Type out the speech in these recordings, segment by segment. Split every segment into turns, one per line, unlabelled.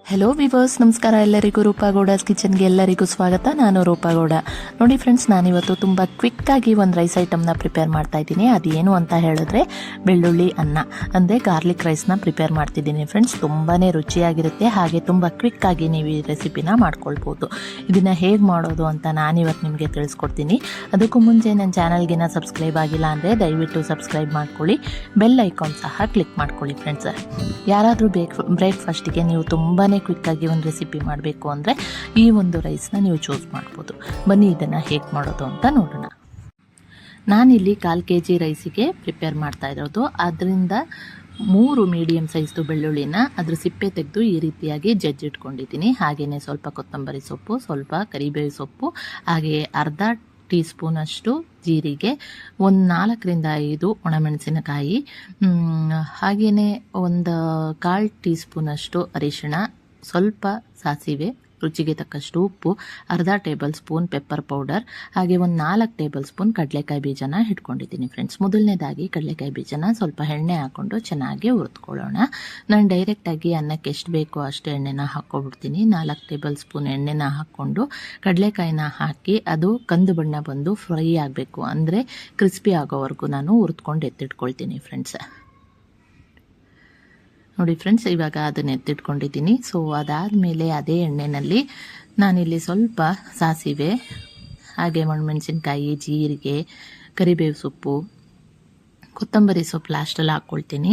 Hello viewers, ನಮಸ್ಕಾರ ಎಲ್ಲರಿಗೂ. ರೂಪಾಗೌಡಸ್ ಕಿಚನ್ಗೆ ಎಲ್ಲರಿಗೂ ಸ್ವಾಗತ. ನಾನು ರೂಪಾಗೌಡ. ನೋಡಿ ಫ್ರೆಂಡ್ಸ್, ನಾನಿವತ್ತು ತುಂಬ ಕ್ವಿಕ್ಕಾಗಿ ಒಂದು ರೈಸ್ ಐಟಮ್ನ ಪ್ರಿಪೇರ್ ಮಾಡ್ತಾ ಇದ್ದೀನಿ. ಅದೇನು ಅಂತ ಹೇಳಿದ್ರೆ ಬೆಳ್ಳುಳ್ಳಿ ಅನ್ನ ಅಂದರೆ ಗಾರ್ಲಿಕ್ ರೈಸ್ನ ಪ್ರಿಪೇರ್ ಮಾಡ್ತಿದ್ದೀನಿ ಫ್ರೆಂಡ್ಸ್. ತುಂಬಾ ರುಚಿಯಾಗಿರುತ್ತೆ, ಹಾಗೆ ತುಂಬ ಕ್ವಿಕ್ಕಾಗಿ ನೀವು ಈ ರೆಸಿಪಿನ ಮಾಡ್ಕೊಳ್ಬೋದು. ಇದನ್ನು ಹೇಗೆ ಮಾಡೋದು ಅಂತ ನಾನಿವತ್ತು ನಿಮಗೆ ತಿಳಿಸ್ಕೊಡ್ತೀನಿ. ಅದಕ್ಕೂ ಮುಂಚೆ ನನ್ನ ಚಾನಲ್ಗಿನ ಸಬ್ಸ್ಕ್ರೈಬ್ ಆಗಿಲ್ಲ ಅಂದರೆ ದಯವಿಟ್ಟು ಸಬ್ಸ್ಕ್ರೈಬ್ ಮಾಡ್ಕೊಳ್ಳಿ, ಬೆಲ್ ಐಕಾನ್ ಸಹ ಕ್ಲಿಕ್ ಮಾಡ್ಕೊಳ್ಳಿ ಫ್ರೆಂಡ್ಸ್. ಯಾರಾದರೂ ಬ್ರೇಕ್ಫಾಸ್ಟಿಗೆ ನೀವು ತುಂಬಾ ಕ್ವಿಕ್ಕಾಗಿ ಒಂದು ರೆಸಿಪಿ ಮಾಡಬೇಕು ಅಂದರೆ ಈ ಒಂದು ರೈಸ್ನ ನೀವು ಚೂಸ್ ಮಾಡ್ಬೋದು. ಬನ್ನಿ ಇದನ್ನು ಹೇಗೆ ಮಾಡೋದು ಅಂತ ನೋಡೋಣ. ನಾನಿಲ್ಲಿ 1/4 kg ರೈಸಿಗೆ ಪ್ರಿಪೇರ್ ಮಾಡ್ತಾ ಇರೋದು. ಅದರಿಂದ 3 ಮೀಡಿಯಮ್ ಸೈಜ್ದು ಬೆಳ್ಳುಳ್ಳಿನ ಅದ್ರ ಸಿಪ್ಪೆ ತೆಗೆದು ಈ ರೀತಿಯಾಗಿ ಜಜ್ಜಿಟ್ಕೊಂಡಿದ್ದೀನಿ. ಹಾಗೆಯೇ ಸ್ವಲ್ಪ ಕೊತ್ತಂಬರಿ ಸೊಪ್ಪು, ಸ್ವಲ್ಪ ಕರಿಬೇವು ಸೊಪ್ಪು, ಹಾಗೆಯೇ ಅರ್ಧ ಟೀ ಸ್ಪೂನಷ್ಟು ಜೀರಿಗೆ, ಒಂದು 4 ರಿಂದ 5 ಒಣಮೆಣಸಿನಕಾಯಿ, ಹಾಗೆಯೇ ಒಂದು 1/4 ಟೀ ಸ್ಪೂನಷ್ಟು ಅರಿಶಿಣ, ಸ್ವಲ್ಪ ಸಾಸಿವೆ, ರುಚಿಗೆ ತಕ್ಕಷ್ಟು ಉಪ್ಪು, ಅರ್ಧ ಟೇಬಲ್ ಸ್ಪೂನ್ ಪೆಪ್ಪರ್ ಪೌಡರ್, ಹಾಗೆ ಒಂದು 4 ಟೇಬಲ್ ಸ್ಪೂನ್ ಕಡಲೆಕಾಯಿ ಬೀಜನ ಇಟ್ಕೊಂಡಿದ್ದೀನಿ ಫ್ರೆಂಡ್ಸ್. ಮೊದಲನೇದಾಗಿ ಕಡಲೆಕಾಯಿ ಬೀಜನ ಸ್ವಲ್ಪ ಎಣ್ಣೆ ಹಾಕ್ಕೊಂಡು ಚೆನ್ನಾಗಿ ಹುರಿದುಕೊಳ್ಳೋಣ. ನಾನು ಡೈರೆಕ್ಟಾಗಿ ಅನ್ನಕ್ಕೆ ಎಷ್ಟು ಬೇಕೋ ಅಷ್ಟು ಎಣ್ಣೆನ ಹಾಕ್ಕೊಬಿಡ್ತೀನಿ. 4 ಟೇಬಲ್ ಸ್ಪೂನ್ ಎಣ್ಣೆನ ಹಾಕ್ಕೊಂಡು ಕಡಲೆಕಾಯಿನ ಹಾಕಿ ಅದು ಕಂದು ಬಣ್ಣ ಬಂದು ಫ್ರೈ ಆಗಬೇಕು, ಅಂದರೆ ಕ್ರಿಸ್ಪಿ ಆಗೋವರೆಗೂ ನಾನು ಹುರಿದ್ಕೊಂಡು ಎತ್ತಿಟ್ಕೊಳ್ತೀನಿ ಫ್ರೆಂಡ್ಸ್. ನೋಡಿ ಫ್ರೆಂಡ್ಸ್, ಇವಾಗ ಅದನ್ನ ಎತ್ತಿಟ್ಕೊಂಡಿದ್ದೀನಿ. ಸೊ ಅದಾದಮೇಲೆ ಅದೇ ಎಣ್ಣೆಯಲ್ಲಿ ನಾನಿಲ್ಲಿ ಸ್ವಲ್ಪ ಸಾಸಿವೆ, ಹಾಗೆ ಒಣಮೆಣಸಿನ್ಕಾಯಿ, ಜೀರಿಗೆ, ಕರಿಬೇವು ಸೊಪ್ಪು, ಕೊತ್ತಂಬರಿ ಸೊಪ್ಪು ಲಾಸ್ಟಲ್ಲಿ ಹಾಕ್ಕೊಳ್ತೀನಿ.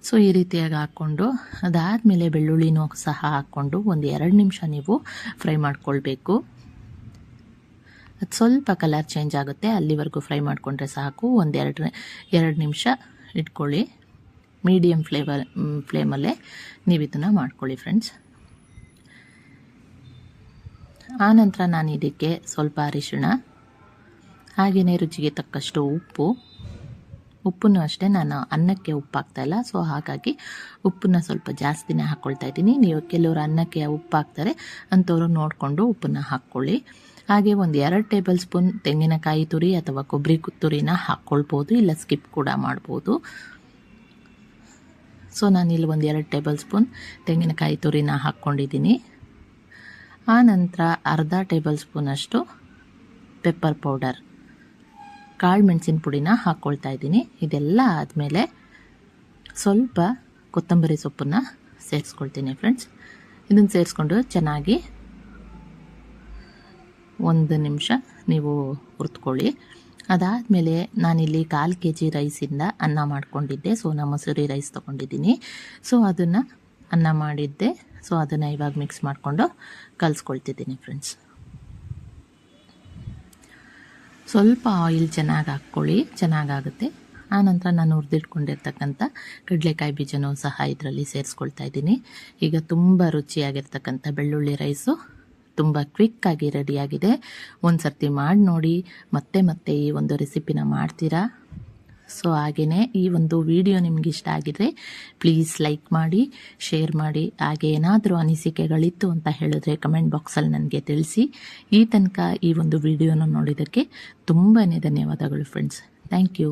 ಸೊ ಈ ರೀತಿಯಾಗಿ ಹಾಕ್ಕೊಂಡು ಅದಾದಮೇಲೆ ಬೆಳ್ಳುಳ್ಳಿನೂ ಸಹ ಹಾಕ್ಕೊಂಡು ಒಂದು 2 ನಿಮಿಷ ನೀವು ಫ್ರೈ ಮಾಡ್ಕೊಳ್ಬೇಕು. ಅದು ಸ್ವಲ್ಪ ಕಲರ್ ಚೇಂಜ್ ಆಗುತ್ತೆ, ಅಲ್ಲಿವರೆಗೂ ಫ್ರೈ ಮಾಡಿಕೊಂಡ್ರೆ ಸಾಕು. ಒಂದು 2 ನಿಮಿಷ ಇಟ್ಕೊಳ್ಳಿ. ಮೀಡಿಯಮ್ ಫ್ಲೇಮಲ್ಲೇ ನೀವು ಇದನ್ನು ಮಾಡ್ಕೊಳ್ಳಿ ಫ್ರೆಂಡ್ಸ್. ಆನಂತರ ನಾನು ಇದಕ್ಕೆ ಸ್ವಲ್ಪ ಅರಿಶಿಣ, ಹಾಗೆಯೇ ರುಚಿಗೆ ತಕ್ಕಷ್ಟು ಉಪ್ಪನ್ನು ಅಷ್ಟೇ, ನಾನು ಅನ್ನಕ್ಕೆ ಉಪ್ಪು ಹಾಕ್ತಾಯಿಲ್ಲ, ಸೊ ಹಾಗಾಗಿ ಉಪ್ಪನ್ನ ಸ್ವಲ್ಪ ಜಾಸ್ತಿನೇ ಹಾಕ್ಕೊಳ್ತಾ ಇದ್ದೀನಿ. ನೀವು ಕೆಲವರು ಅನ್ನಕ್ಕೆ ಉಪ್ಪು ಹಾಕ್ತಾರೆ, ಅಂಥವ್ರು ನೋಡಿಕೊಂಡು ಉಪ್ಪನ್ನು ಹಾಕ್ಕೊಳ್ಳಿ. ಹಾಗೆ ಒಂದು 2 ಟೇಬಲ್ ಸ್ಪೂನ್ ತೆಂಗಿನಕಾಯಿ ತುರಿ ಅಥವಾ ಕೊಬ್ಬರಿ ತುರಿನ ಹಾಕ್ಕೊಳ್ಬೋದು, ಇಲ್ಲ ಸ್ಕಿಪ್ ಕೂಡ ಮಾಡ್ಬೋದು. ಸೊ ನಾನಿಲ್ಲಿ ಒಂದು 2 ಟೇಬಲ್ ಸ್ಪೂನ್ ತೆಂಗಿನಕಾಯಿ ತುರಿನ ಹಾಕ್ಕೊಂಡಿದ್ದೀನಿ. ಆನಂತರ ಅರ್ಧ ಟೇಬಲ್ ಸ್ಪೂನಷ್ಟು ಪೆಪ್ಪರ್ ಪೌಡರ್, ಕಾಳು ಮೆಣಸಿನ ಪುಡಿನ ಹಾಕ್ಕೊಳ್ತಾ ಇದ್ದೀನಿ. ಇದೆಲ್ಲ ಆದಮೇಲೆ ಸ್ವಲ್ಪ ಕೊತ್ತಂಬರಿ ಸೊಪ್ಪನ್ನು ಸೇರಿಸ್ಕೊಳ್ತೀನಿ ಫ್ರೆಂಡ್ಸ್. ಇದನ್ನು ಸೇರಿಸ್ಕೊಂಡು ಚೆನ್ನಾಗಿ 1 ನಿಮಿಷ ನೀವು ಹುರಿದುಕೊಳ್ಳಿ. ಅದಾದಮೇಲೆ ನಾನಿಲ್ಲಿ 1/4 kg ರೈಸಿಂದ ಅನ್ನ ಮಾಡ್ಕೊಂಡಿದ್ದೆ. ಸೋನಾ ಮಸೂರಿ ರೈಸ್ ತೊಗೊಂಡಿದ್ದೀನಿ. ಸೊ ಅದನ್ನು ಅನ್ನ ಮಾಡಿದ್ದೆ. ಸೊ ಅದನ್ನು ಇವಾಗ ಮಿಕ್ಸ್ ಮಾಡಿಕೊಂಡು ಕಲಿಸ್ಕೊಳ್ತಿದ್ದೀನಿ ಫ್ರೆಂಡ್ಸ್. ಸ್ವಲ್ಪ ಆಯಿಲ್ ಚೆನ್ನಾಗಿ ಹಾಕ್ಕೊಳ್ಳಿ, ಚೆನ್ನಾಗಾಗುತ್ತೆ. ಆನಂತರ ನಾನು ಹುರಿದಿಟ್ಕೊಂಡಿರ್ತಕ್ಕಂಥ ಕಡಲೆಕಾಯಿ ಬೀಜನೂ ಸಹ ಇದರಲ್ಲಿ ಸೇರಿಸ್ಕೊಳ್ತಾ ಇದ್ದೀನಿ. ಈಗ ತುಂಬ ರುಚಿಯಾಗಿರ್ತಕ್ಕಂಥ ಬೆಳ್ಳುಳ್ಳಿ ರೈಸು ತುಂಬ ಕ್ವಿಕ್ಕಾಗಿ ರೆಡಿಯಾಗಿದೆ. ಒಂದು ಸರ್ತಿ ಮಾಡಿ ನೋಡಿ, ಮತ್ತೆ ಈ ಒಂದು ರೆಸಿಪಿನ ಮಾಡ್ತೀರಾ. ಸೊ ಹಾಗೆಯೇ ಈ ಒಂದು ವಿಡಿಯೋ ನಿಮ್ಗೆ ಇಷ್ಟ ಆಗಿದ್ರೆ ಪ್ಲೀಸ್ ಲೈಕ್ ಮಾಡಿ, ಶೇರ್ ಮಾಡಿ. ಹಾಗೆ ಏನಾದರೂ ಅನಿಸಿಕೆಗಳಿತ್ತು ಅಂತ ಹೇಳಿದ್ರೆ ಕಮೆಂಟ್ ಬಾಕ್ಸಲ್ಲಿ ನನಗೆ ತಿಳಿಸಿ. ಈ ತನಕ ಈ ಒಂದು ವಿಡಿಯೋನ ನೋಡಿದ್ದಕ್ಕೆ ತುಂಬಾ ಧನ್ಯವಾದಗಳು ಫ್ರೆಂಡ್ಸ್. Thank you.